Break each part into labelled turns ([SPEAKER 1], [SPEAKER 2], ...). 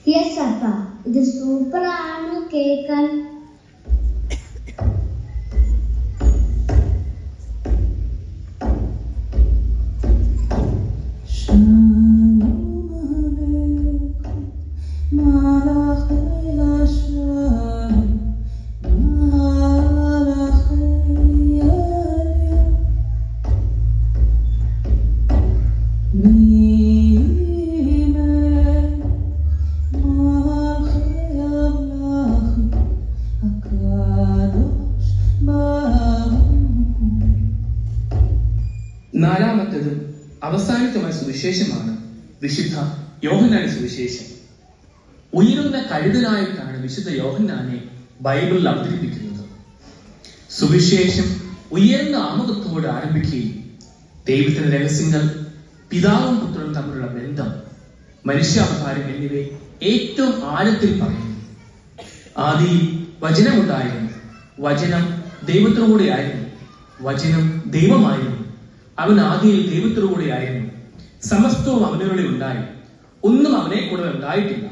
[SPEAKER 1] Yes അപ്പ, ഇത് സൂപ്പറാണ് കേൾക്കാൻ.
[SPEAKER 2] നാലാമത്തതും അവസാനത്തുമായ സുവിശേഷമാണ് വിശുദ്ധ യോഹന്നാന്റെ സുവിശേഷം. ഉയരുന്ന കഴുതനായിട്ടാണ് വിശുദ്ധ യോഹന്നാനെ ബൈബിളിൽ അവതരിപ്പിക്കുന്നത്. സുവിശേഷം ഉയർന്ന ആമുഖത്തോട് ആരംഭിക്കുകയും ദൈവത്തിന്റെ രഹസ്യങ്ങൾ, പിതാവും പുത്രനും തമ്മിലുള്ള ബന്ധം, മനുഷ്യാവതാരം എന്നിവയെ ഏറ്റവും ആഴത്തിൽ പറയുന്നു. ആദിയിൽ വചനമുണ്ടായിരുന്നു, വചനം ദൈവത്തോടുകൂടെ ആയിരുന്നു, വചനം ദൈവമായിരുന്നു, അവൻ ആദിയിൽ ദൈവത്തോടുകൂടെ ആയിരുന്നു, സമസ്തവും അവനോടെ ഉണ്ടായി, ഒന്നും അവനെ കൂടെ ഉണ്ടായിട്ടില്ല.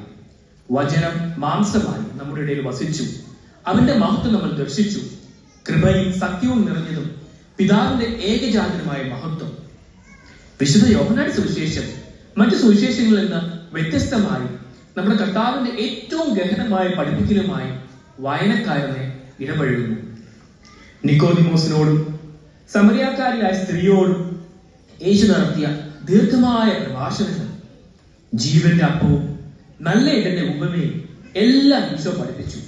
[SPEAKER 2] വചനം മാംസമായി നമ്മുടെ ഇടയിൽ വസിച്ചു, അവന്റെ മഹത്വം നമ്മൾ ദർശിച്ചു, കൃപയും സത്യവും നിറഞ്ഞതും പിതാവിന്റെ ഏകജാതനുമായ മഹത്വം. വിശുദ്ധ യോഹന്നാന്റെ സുവിശേഷം മറ്റു സുവിശേഷങ്ങളിൽ നിന്ന് വ്യത്യസ്തമായി നമ്മുടെ കർത്താവിന്റെ ഏറ്റവും ഗഹനമായ പഠിപ്പിക്കലുമായി വായനക്കാരനെ ഇടപഴകുന്നു. നിക്കോദിമോസിനോടും സമരിയാക്കാരിയായ സ്ത്രീയോടും യേശു നടത്തിയ ദീർഘമായ പ്രഭാഷണങ്ങൾ, ജീവന്റെ അപ്പവും നല്ല ഇടന്റെ ഉപമയും എല്ലാം ഈശോ പഠിപ്പിച്ചു.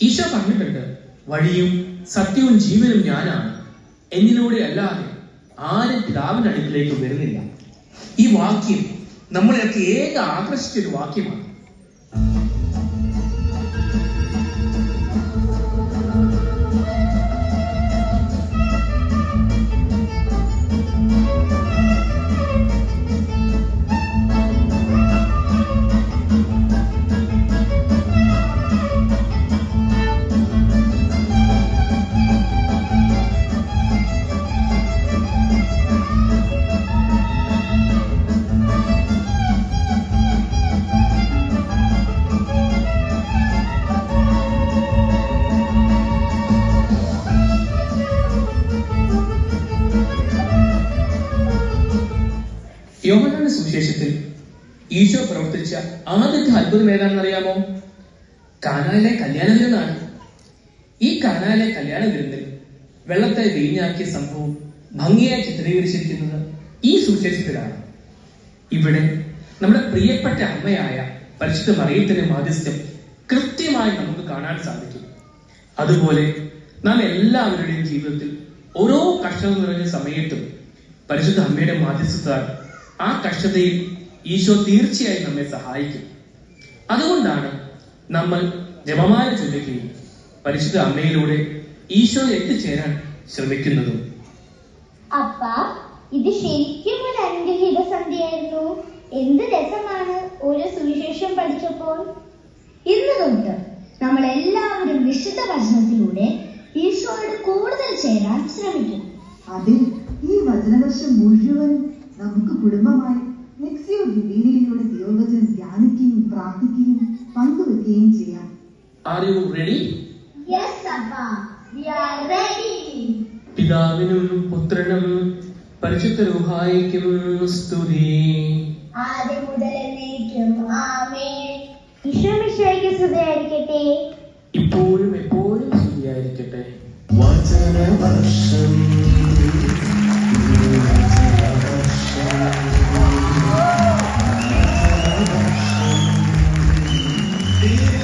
[SPEAKER 2] ഈശോ പറഞ്ഞിട്ടുണ്ട്, വഴിയും സത്യവും ജീവനും ഞാനാണ്, എന്നിലൂടെ അല്ലാതെ ആരും പിതാവിന്റെ അടുക്കിലേക്ക് വരുന്നില്ല. ഈ വാക്യം നമ്മളെയൊക്കെ ഏക ആകർഷിച്ചൊരു വാക്യമാണ്. യോഹന്നാന്റെ സുവിശേഷത്തിൽ ഈശോ പ്രവർത്തിച്ച ആദ്യത്തെ അത്ഭുതം ഏതാണെന്ന് അറിയാമോ? കാനായിലെ കല്യാണ വിരുന്നാണ്. ഈ കാനായിലെ കല്യാണ വിരുന്നിൽ വെള്ളത്തെ വീഞ്ഞാക്കിയ സംഭവം ഭംഗിയായി ചിത്രീകരിച്ചിരിക്കുന്നത് ഈ സുവിശേഷത്തിലാണ്. ഇവിടെ നമ്മുടെ പ്രിയപ്പെട്ട അമ്മയായ പരിശുദ്ധ മറിയത്തിന്റെ മാധ്യസ്ഥ്യം കൃത്യമായി നമുക്ക് കാണാൻ സാധിക്കും. അതുപോലെ നാം എല്ലാവരുടെയും ജീവിതത്തിൽ ഓരോ കഷ്ടത നിറഞ്ഞ സമയത്തും പരിശുദ്ധ അമ്മയുടെ മാധ്യസ്ഥത്താൽ ആ കഷ്ടതയിൽ ഈശോ തീർച്ചയായും നമ്മെ സഹായിക്കും. അതുകൊണ്ടാണ് നമ്മൾ ജപമാല ചൊല്ലുകയും പരിശുദ്ധ അമ്മയിലൂടെ ഈശോ എത്തിച്ചേരാൻ ശ്രമിക്കുന്നതും.
[SPEAKER 1] അപ്പ, ഇത് ശരിക്കും ഒരു അനുഗ്രഹീത സന്ധ്യയായിരുന്നു. എന്ത് രസമാണ് ഓരോ സുവിശേഷം പഠിച്ചപ്പോൾ. ഇന്ന് തൊട്ട് നമ്മൾ എല്ലാവരും വിശുദ്ധ വചനത്തിലൂടെ ഈശോയോട് കൂടുതൽ ചേരാൻ ശ്രമിക്കും.
[SPEAKER 3] അതിൽ ഈ വചനവർഷം മുഴുവൻ നമുക്ക് കുടുംബമായി ലെക്സിയോ ഡിവൈനയിലൂടെ ദൈവവചനം ധ്യാനിക്കുകയും പ്രാർത്ഥിക്കുകയും പങ്കുവെക്കുകയും ചെയ്യാം.
[SPEAKER 2] Are you ready?
[SPEAKER 1] Yes, Appa. We are ready.
[SPEAKER 2] പിതാവിനും പുത്രനും പരിശുദ്ധ റൂഹായിക്കും സ്തുതി.
[SPEAKER 1] ആദ്യം മുതൽ എന്നേക്കും ആമേൻ. ഈശോ മിശിഹായ്ക്ക് സ്തുതിയായിരിക്കട്ടെ.
[SPEAKER 2] ഇപ്പോഴും എപ്പോഴും സ്തുതിയായിരിക്കട്ടെ.
[SPEAKER 4] വചനവർഷം